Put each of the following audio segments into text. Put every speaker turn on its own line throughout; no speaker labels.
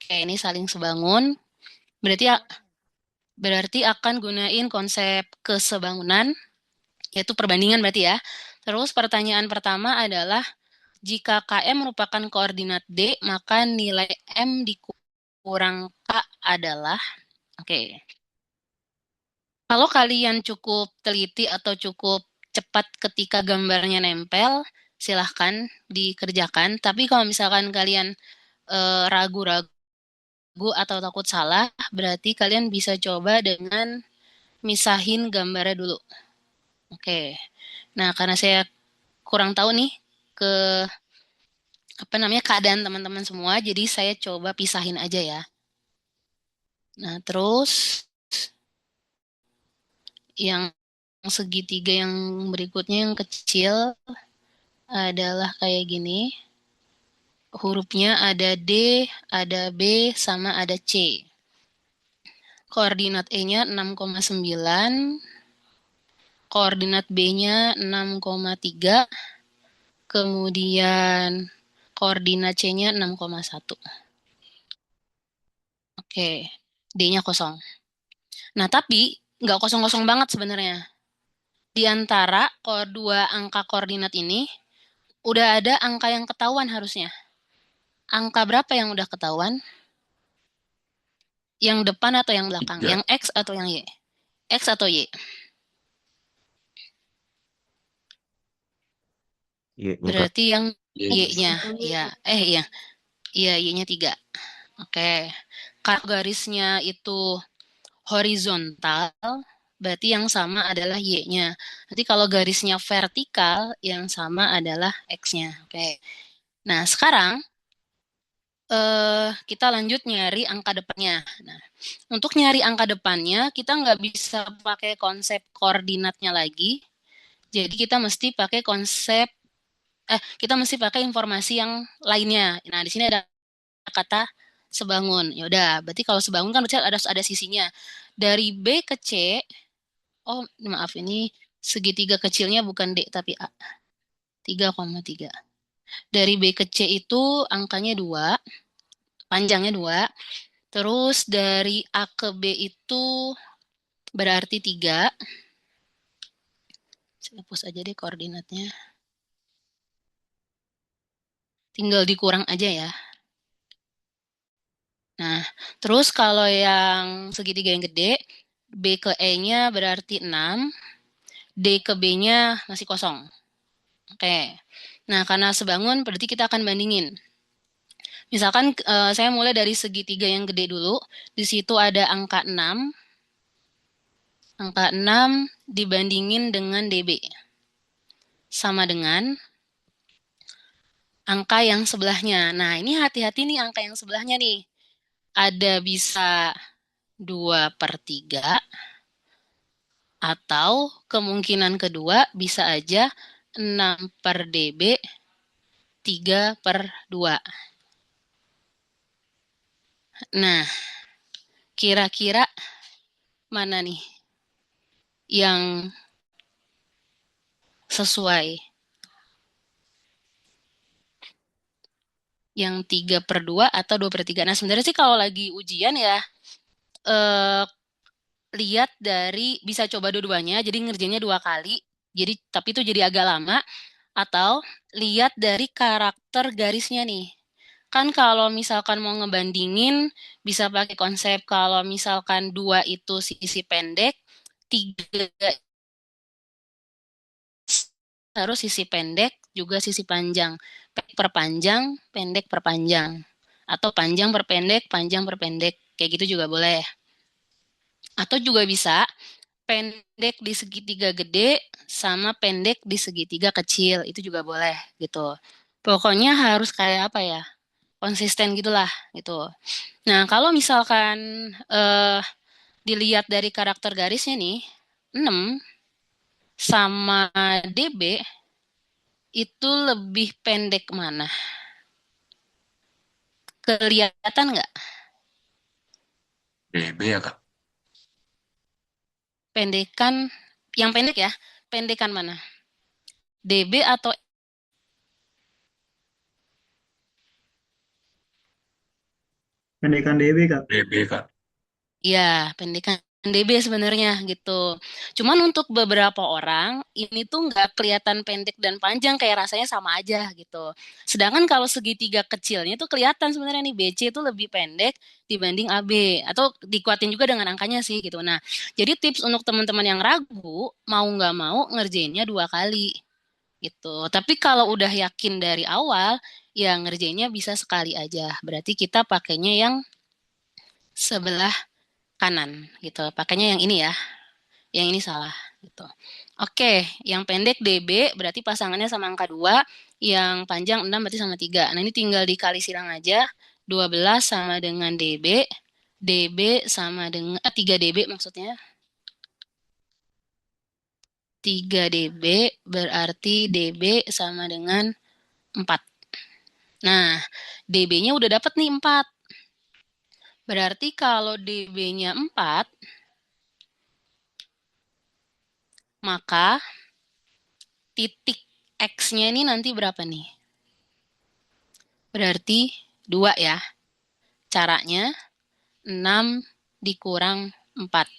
Oke, ini saling sebangun. Berarti akan gunain konsep kesebangunan, yaitu perbandingan berarti ya. Terus pertanyaan pertama adalah, jika KM merupakan koordinat D, maka nilai M dikurang K adalah, oke. Kalau kalian cukup teliti atau cukup cepat ketika gambarnya nempel, silahkan dikerjakan. Tapi kalau misalkan kalian ragu-ragu atau takut salah, berarti kalian bisa coba dengan misahin gambarnya dulu. Oke. Nah, karena saya kurang tahu nih ke keadaan teman-teman semua, jadi saya coba pisahin aja ya. Nah, terus yang segitiga yang berikutnya yang kecil adalah kayak gini. Hurufnya ada D, ada B, sama ada C. Koordinat E-nya 6,9, koordinat B-nya 6,3, kemudian koordinat C-nya 6,1. Oke, D-nya kosong. Nah, tapi nggak kosong-kosong banget sebenarnya. Di antara dua angka koordinat ini, udah ada angka yang ketahuan harusnya. Angka berapa yang udah ketahuan? Yang depan atau yang belakang?
3.
Yang X atau yang Y? X atau Y?
Y-nya, Kak.
Berarti yang
Y.
Y-nya, ya, ya, iya, Y-nya 3. Oke, kalau garisnya itu horizontal, berarti yang sama adalah Y-nya. Nanti kalau garisnya vertikal, yang sama adalah X-nya. Oke, nah sekarang kita lanjut nyari angka depannya. Nah, untuk nyari angka depannya, kita nggak bisa pakai konsep koordinatnya lagi. Jadi kita mesti pakai kita mesti pakai informasi yang lainnya. Nah, di sini ada kata sebangun. Ya udah, berarti kalau sebangun kan berarti ada sisinya. Dari B ke C, oh maaf ini segitiga kecilnya bukan D tapi A. 3,3. Dari B ke C itu angkanya 2, panjangnya 2. Terus dari A ke B itu berarti 3. Saya hapus aja deh koordinatnya. Tinggal dikurang aja ya. Nah, terus kalau yang segitiga yang gede, B ke E-nya berarti 6, D ke B-nya masih kosong. Oke. Nah, karena sebangun berarti kita akan bandingin. Misalkan saya mulai dari segitiga yang gede dulu. Di situ ada angka 6. Angka 6 dibandingin dengan DB. Sama dengan angka yang sebelahnya. Nah, ini hati-hati nih angka yang sebelahnya nih. Ada bisa 2/3, atau kemungkinan kedua bisa aja 6/dB 3/2. Nah, kira-kira mana nih yang sesuai? Yang 3/2 atau 2/3? Nah, sebenarnya sih kalau lagi ujian ya, eh, lihat dari, bisa coba dua-duanya, jadi ngerjainnya 2 kali, jadi tapi itu jadi agak lama, atau lihat dari karakter garisnya nih. Kan kalau misalkan mau ngebandingin, bisa pakai konsep kalau misalkan 2 itu sisi pendek, 3 harus sisi pendek, juga sisi panjang. Pendek per panjang, pendek per panjang. Atau panjang per pendek, panjang per pendek. Kayak gitu juga boleh. Atau juga bisa pendek di segitiga gede sama pendek di segitiga kecil. Itu juga boleh gitu. Pokoknya harus kayak apa ya? Konsisten gitulah gitu. Nah, kalau misalkan dilihat dari karakter garisnya nih, 6 sama DB itu lebih pendek mana? Kelihatan nggak?
BB ya, Kak.
Pendekan, yang pendek ya, pendekan mana? DB atau
Pendekan DB, Kak.
DB, Kak.
Iya, pendidikan DB sebenarnya gitu. Cuman untuk beberapa orang ini tuh nggak kelihatan pendek dan panjang kayak rasanya sama aja gitu. Sedangkan kalau segitiga kecilnya tuh kelihatan sebenarnya nih BC itu lebih pendek dibanding AB atau dikuatin juga dengan angkanya sih gitu. Nah, jadi tips untuk teman-teman yang ragu mau nggak mau ngerjainnya 2 kali gitu. Tapi kalau udah yakin dari awal ya ngerjainnya bisa sekali aja. Berarti kita pakainya yang sebelah kanan gitu. Pakainya yang ini ya. Yang ini salah gitu. Oke, yang pendek DB berarti pasangannya sama angka 2, yang panjang 6 berarti sama 3. Nah, ini tinggal dikali silang aja. 12 sama dengan DB, DB sama dengan 3 DB maksudnya. 3 DB berarti DB sama dengan 4. Nah, DB-nya udah dapat nih 4. Berarti kalau DB-nya 4, maka titik X-nya ini nanti berapa nih? Berarti 2 ya. Caranya 6 dikurang 4.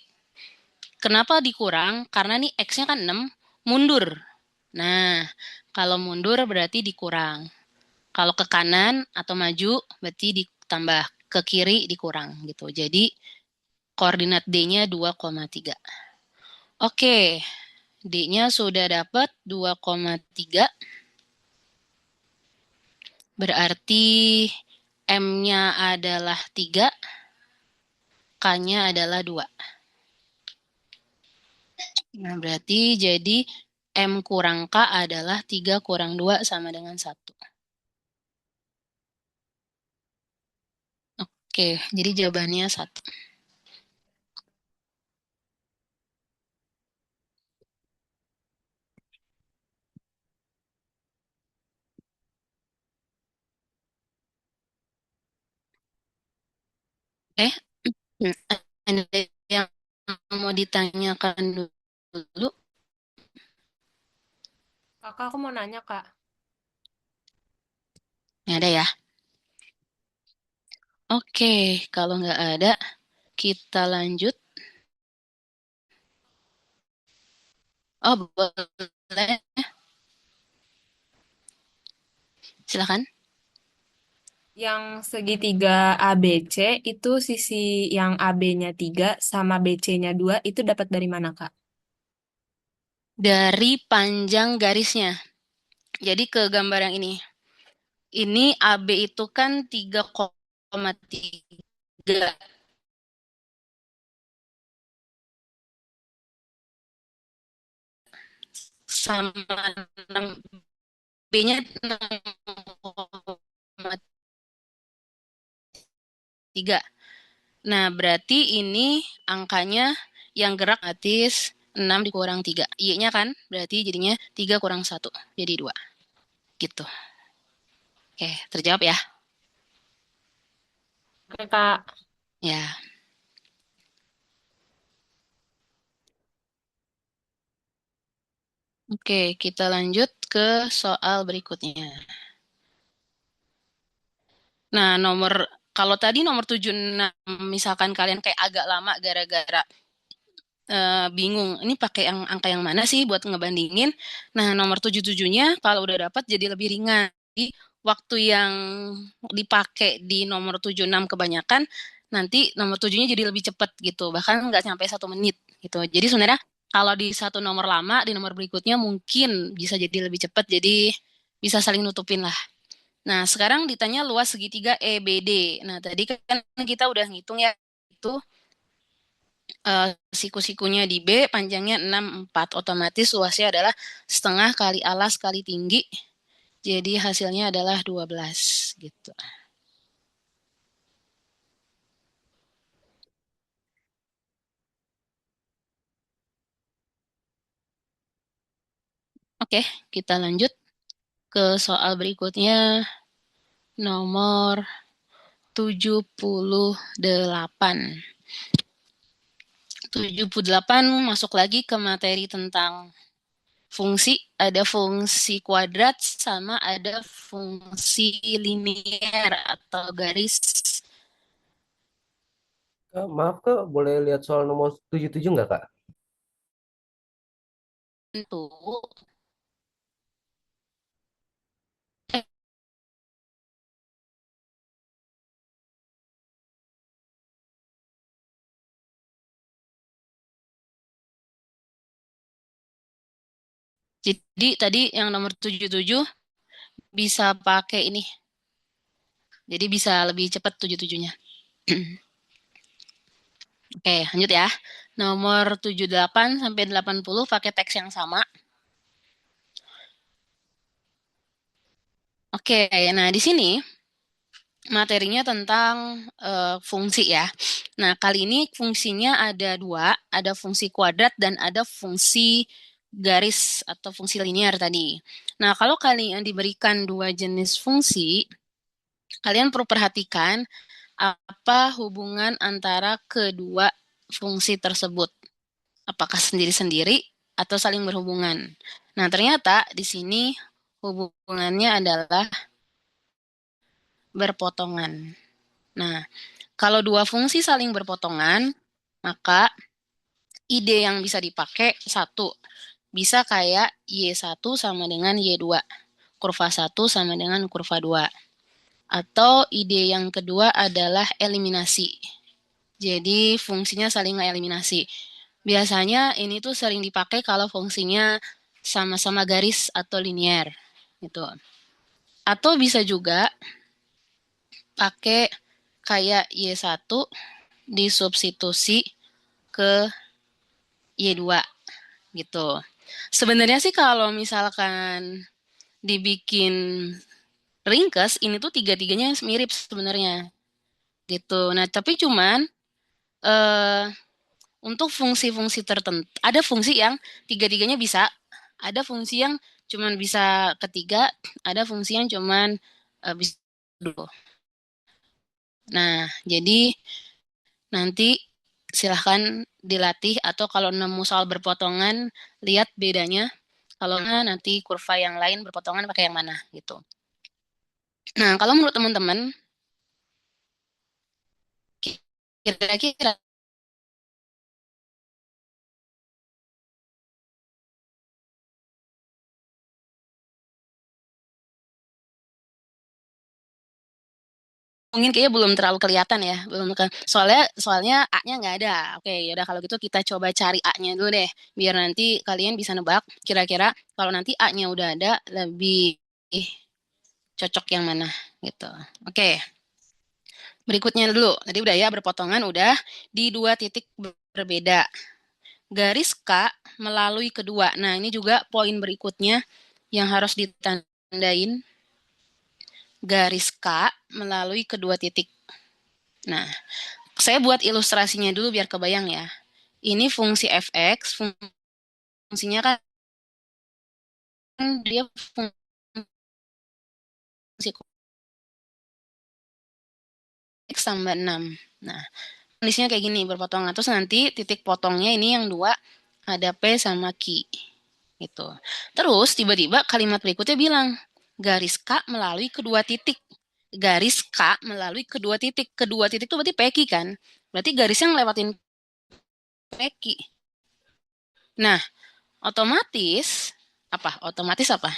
Kenapa dikurang? Karena nih X-nya kan 6, mundur. Nah, kalau mundur berarti dikurang. Kalau ke kanan atau maju berarti ditambah. Ke kiri dikurang gitu. Jadi koordinat D-nya 2,3. Oke, D-nya sudah dapat 2,3. Berarti M-nya adalah 3, K-nya adalah 2. Nah, berarti jadi M kurang K adalah 3 kurang 2 sama dengan 1. Oke, jadi jawabannya 1. Eh, ada yang mau ditanyakan dulu?
Kakak, aku mau nanya, Kak.
Ya, ada ya. Oke, kalau nggak ada, kita lanjut. Oh, boleh. Silakan.
Yang segitiga ABC itu sisi yang AB-nya 3 sama BC-nya 2 itu dapat dari mana, Kak?
Dari panjang garisnya. Jadi ke gambar yang ini. Ini AB itu kan 3,3 sama 6, B-nya 6,3. Nah, berarti ini angkanya yang gerak otomatis 6 dikurang 3. Y-nya kan berarti jadinya 3 kurang 1. Jadi 2. Gitu. Oke, terjawab ya?
Oke, Kak.
Ya. Oke, kita lanjut ke soal berikutnya. Nah, kalau tadi nomor 76 misalkan kalian kayak agak lama gara-gara bingung, ini pakai angka yang mana sih buat ngebandingin. Nah, nomor 77-nya kalau udah dapat jadi lebih ringan. Jadi, waktu yang dipakai di nomor 76 kebanyakan, nanti nomor 7-nya jadi lebih cepat gitu. Bahkan nggak sampai 1 menit gitu. Jadi sebenarnya kalau di satu nomor lama, di nomor berikutnya mungkin bisa jadi lebih cepat. Jadi bisa saling nutupin lah. Nah, sekarang ditanya luas segitiga EBD. Nah, tadi kan kita udah ngitung ya, itu siku-sikunya di B, panjangnya 6,4. Otomatis luasnya adalah setengah kali alas kali tinggi. Jadi hasilnya adalah 12 gitu. Oke, kita lanjut ke soal berikutnya. Nomor 78. 78 masuk lagi ke materi tentang fungsi. Ada fungsi kuadrat sama ada fungsi linier atau garis
Maaf Kak, boleh lihat soal nomor 77 nggak Kak?
Itu, eh, jadi tadi yang nomor 77 bisa pakai ini. Jadi bisa lebih cepat 77-nya. Oke, lanjut ya. Nomor 78 sampai 80 pakai teks yang sama. Oke, nah di sini materinya tentang fungsi ya. Nah, kali ini fungsinya ada dua, ada fungsi kuadrat dan ada fungsi garis atau fungsi linear tadi. Nah, kalau kalian diberikan dua jenis fungsi, kalian perlu perhatikan apa hubungan antara kedua fungsi tersebut. Apakah sendiri-sendiri atau saling berhubungan. Nah, ternyata di sini hubungannya adalah berpotongan. Nah, kalau dua fungsi saling berpotongan, maka ide yang bisa dipakai satu. Bisa kayak Y1 sama dengan Y2. Kurva 1 sama dengan kurva 2. Atau ide yang kedua adalah eliminasi. Jadi fungsinya saling eliminasi. Biasanya ini tuh sering dipakai kalau fungsinya sama-sama garis atau linear. Gitu. Atau bisa juga pakai kayak Y1 disubstitusi ke Y2 gitu. Sebenarnya sih kalau misalkan dibikin ringkes, ini tuh tiga-tiganya mirip sebenarnya gitu. Nah, tapi cuman eh, untuk fungsi-fungsi tertentu, ada fungsi yang tiga-tiganya bisa, ada fungsi yang cuman bisa ketiga, ada fungsi yang cuman bisa dulu. Nah, jadi nanti silahkan dilatih atau kalau nemu soal berpotongan, lihat bedanya. Kalau nggak, nanti kurva yang lain berpotongan pakai yang mana gitu. Nah, kalau menurut teman-teman, kira-kira mungkin kayaknya belum terlalu kelihatan ya, belum soalnya A-nya nggak ada. Oke, yaudah kalau gitu kita coba cari A-nya dulu deh, biar nanti kalian bisa nebak kira-kira kalau nanti A-nya udah ada lebih cocok yang mana gitu. Oke, berikutnya dulu. Tadi udah ya berpotongan udah di dua titik berbeda. Garis K melalui kedua. Nah, ini juga poin berikutnya yang harus ditandain. Garis K melalui kedua titik. Nah, saya buat ilustrasinya dulu biar kebayang ya. Ini fungsi fx, fungsinya kan dia fungsi x tambah 6. Nah, kondisinya kayak gini, berpotongan. Terus nanti titik potongnya ini yang dua, ada P sama Q. Gitu. Terus tiba-tiba kalimat berikutnya bilang, garis K melalui kedua titik. Garis K melalui kedua titik. Kedua titik itu berarti PQ kan? Berarti garis yang lewatin PQ. Nah, otomatis apa? Otomatis apa?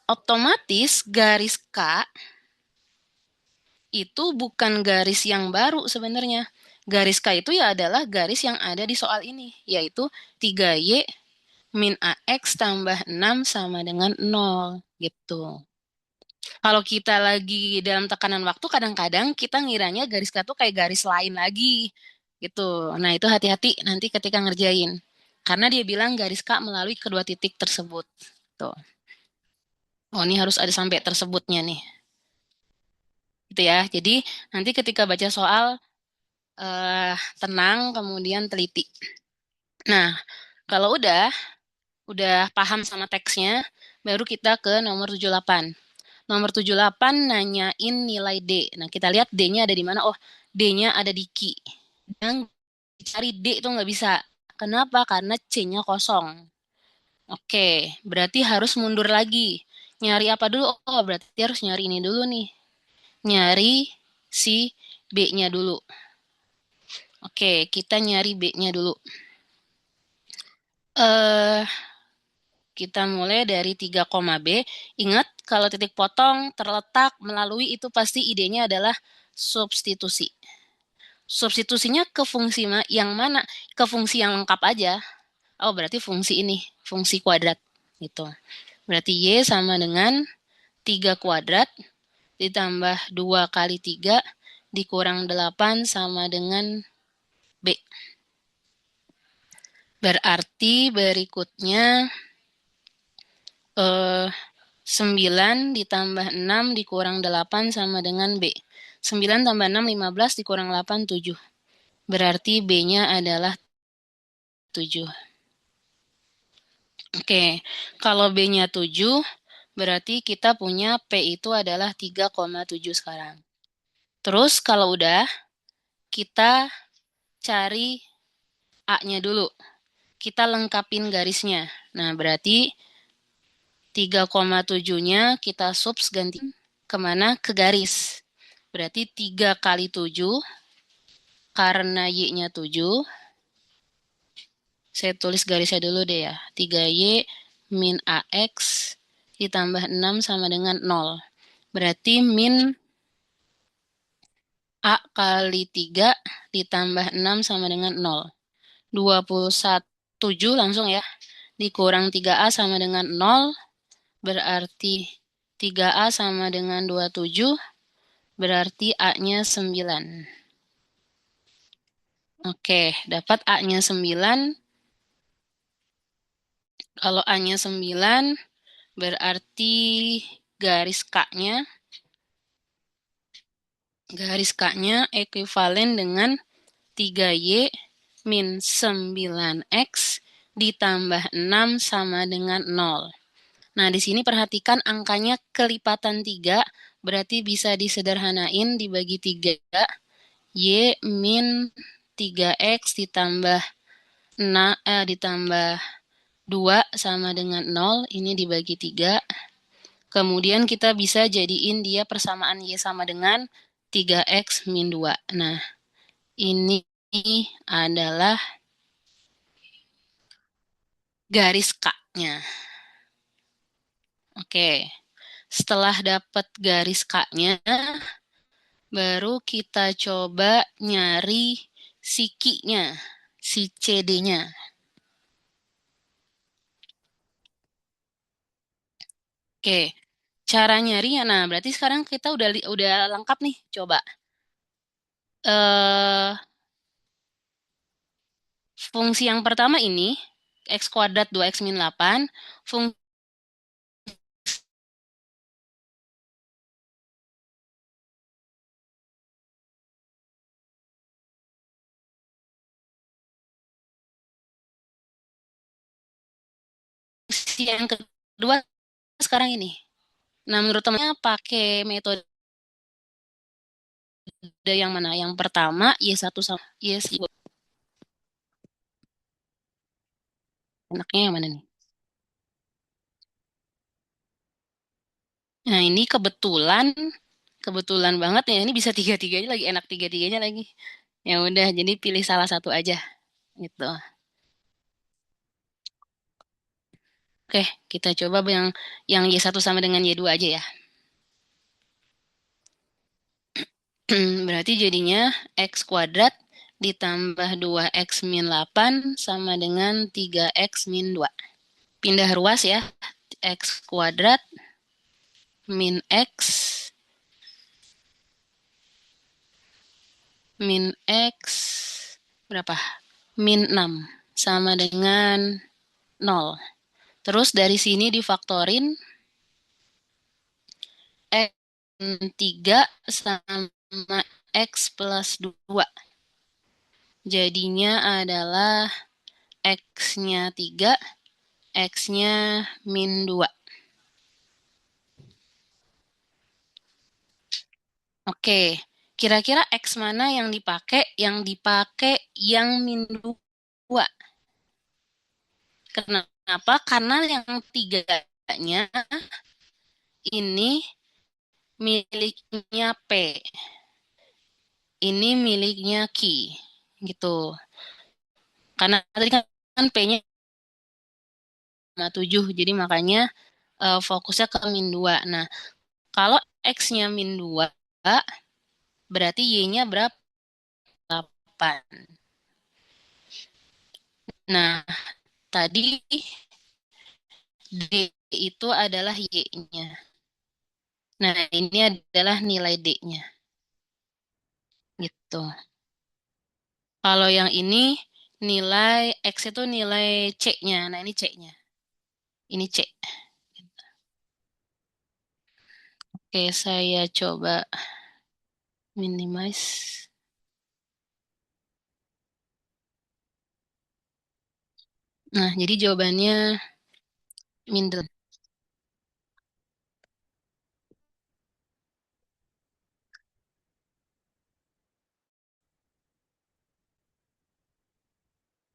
Otomatis garis K itu bukan garis yang baru sebenarnya. Garis K itu ya adalah garis yang ada di soal ini, yaitu 3Y min AX tambah 6 sama dengan 0 gitu. Kalau kita lagi dalam tekanan waktu, kadang-kadang kita ngiranya garis K itu kayak garis lain lagi gitu. Nah, itu hati-hati nanti ketika ngerjain. Karena dia bilang garis K melalui kedua titik tersebut. Tuh. Oh, ini harus ada sampai tersebutnya nih. Gitu ya. Jadi nanti ketika baca soal tenang kemudian teliti. Nah, kalau udah paham sama teksnya, baru kita ke nomor 78. Nomor 78 nanyain nilai D. Nah, kita lihat D-nya ada di mana? Oh, D-nya ada di Q. Yang cari D itu nggak bisa. Kenapa? Karena C-nya kosong. Oke, berarti harus mundur lagi. Nyari apa dulu? Oh, berarti harus nyari ini dulu nih. Nyari si B-nya dulu. Oke, kita nyari B-nya dulu. Eh, kita mulai dari 3, B. Ingat, kalau titik potong terletak melalui itu pasti idenya adalah substitusi. Substitusinya ke fungsi yang mana? Ke fungsi yang lengkap aja. Oh, berarti fungsi ini, fungsi kuadrat. Gitu. Berarti Y sama dengan 3 kuadrat ditambah 2 kali 3 dikurang 8 sama dengan B. Berarti berikutnya 9 ditambah 6 dikurang 8 sama dengan B. 9 tambah 6, 15 dikurang 8, 7. Berarti B-nya adalah 7. Oke, kalau B-nya 7, berarti kita punya P itu adalah 3,7 sekarang. Terus kalau udah, kita cari A-nya dulu. Kita lengkapin garisnya. Nah, berarti 3,7-nya kita subs ganti kemana? Ke garis. Berarti 3 kali 7, karena Y-nya 7, saya tulis garisnya dulu deh ya. 3Y min AX ditambah 6 sama dengan 0. Berarti min A kali 3 ditambah 6 sama dengan 0. 21,7 langsung ya. Dikurang 3A sama dengan 0. Berarti 3A sama dengan 27. Berarti A-nya 9. Oke, dapat A-nya 9. Kalau A-nya 9, berarti garis K-nya ekuivalen dengan 3Y min 9X ditambah 6 sama dengan 0. Nah, di sini perhatikan angkanya kelipatan 3, berarti bisa disederhanain dibagi 3. Y min 3X ditambah 2 sama dengan 0, ini dibagi 3. Kemudian kita bisa jadiin dia persamaan Y sama dengan 3X min 2. Nah, ini adalah garis K-nya. Oke, setelah dapat garis K-nya, baru kita coba nyari si Q-nya, si CD-nya. Oke, cara nyarinya, nah berarti sekarang kita udah lengkap nih, coba. Fungsi yang pertama ini, X kuadrat 2X min 8, fungsi yang kedua sekarang ini. Nah, menurut temannya pakai metode yang mana? Yang pertama, Y1 sama Y1. Enaknya yang mana nih? Nah, ini kebetulan banget ya, ini bisa tiga-tiganya lagi, enak tiga-tiganya lagi. Ya udah, jadi pilih salah satu aja, gitu. Oke, kita coba yang Y1 sama dengan Y2 aja ya. Berarti jadinya X kuadrat ditambah 2X min 8 sama dengan 3X min 2. Pindah ruas ya, X kuadrat min X berapa? Min 6 sama dengan 0. Terus dari sini difaktorin X 3 sama X plus 2. Jadinya adalah X-nya 3, X-nya min 2. Oke, kira-kira X mana yang dipakai? Yang dipakai yang min 2. Kenapa? Karena yang 3-nya ini miliknya P. Ini miliknya Q. gitu. Karena tadi kan P-nya 7, jadi makanya fokusnya ke min 2. Nah, kalau X-nya min 2, berarti Y-nya berapa? 8. Nah, tadi D itu adalah Y-nya. Nah, ini adalah nilai D-nya. Gitu. Kalau yang ini nilai X itu nilai C-nya. Nah, ini C-nya. Ini C. Oke, saya coba minimize. Nah, jadi jawabannya min 8.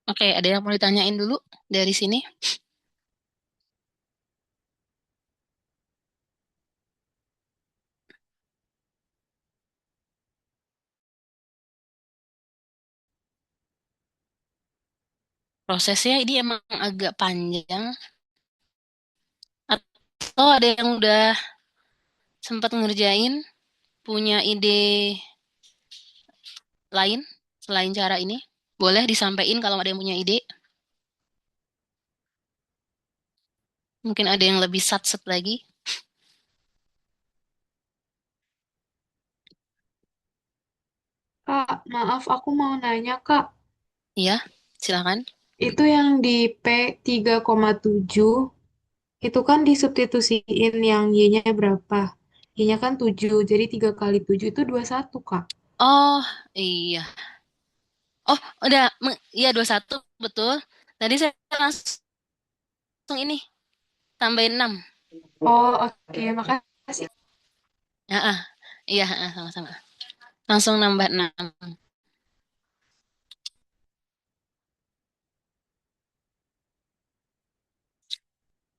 Oke, ada yang mau ditanyain dulu dari sini? Prosesnya ini emang agak panjang. Atau ada yang udah sempat ngerjain, punya ide lain selain cara ini? Boleh disampaikan kalau ada yang punya ide. Mungkin ada yang lebih satset lagi.
Kak, maaf aku mau nanya, Kak.
Iya, silakan.
Itu yang di P3,7, itu kan disubstitusiin yang Y-nya berapa? Y-nya kan 7, jadi 3 kali 7 itu 21, Kak.
Oh, iya. Oh, udah. Iya, 21, betul. Tadi saya langsung ini, tambahin 6.
Oh, oke, makasih.
Ya, iya, sama-sama. Langsung nambah 6.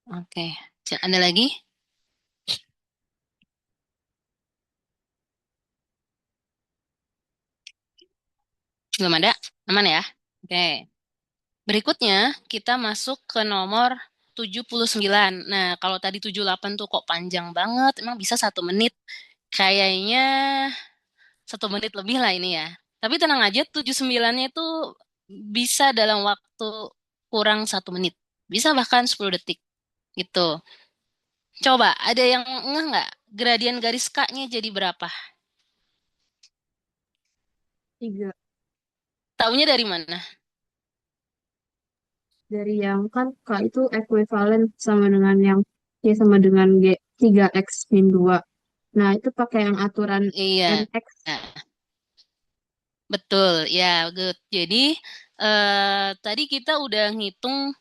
Oke. Ada lagi? Belum ada? Aman ya? Oke. Berikutnya, kita masuk ke nomor 79. Nah, kalau tadi 78 tuh kok panjang banget, emang bisa 1 menit. Kayaknya 1 menit lebih lah ini ya. Tapi tenang aja, 79-nya itu bisa dalam waktu kurang 1 menit. Bisa bahkan 10 detik. Gitu. Coba, ada yang ngeh nggak? Gradian garis K-nya jadi berapa?
3.
Taunya dari mana?
Dari yang kan K itu ekuivalen sama dengan yang Y sama dengan G, 3X min 2. Nah, itu pakai yang aturan
Iya.
NX.
Nah, betul, ya, good. Jadi, tadi kita udah ngitung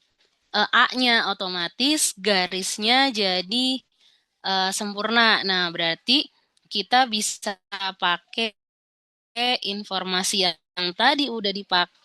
A-nya otomatis, garisnya jadi sempurna. Nah, berarti kita bisa pakai informasi yang tadi udah dipakai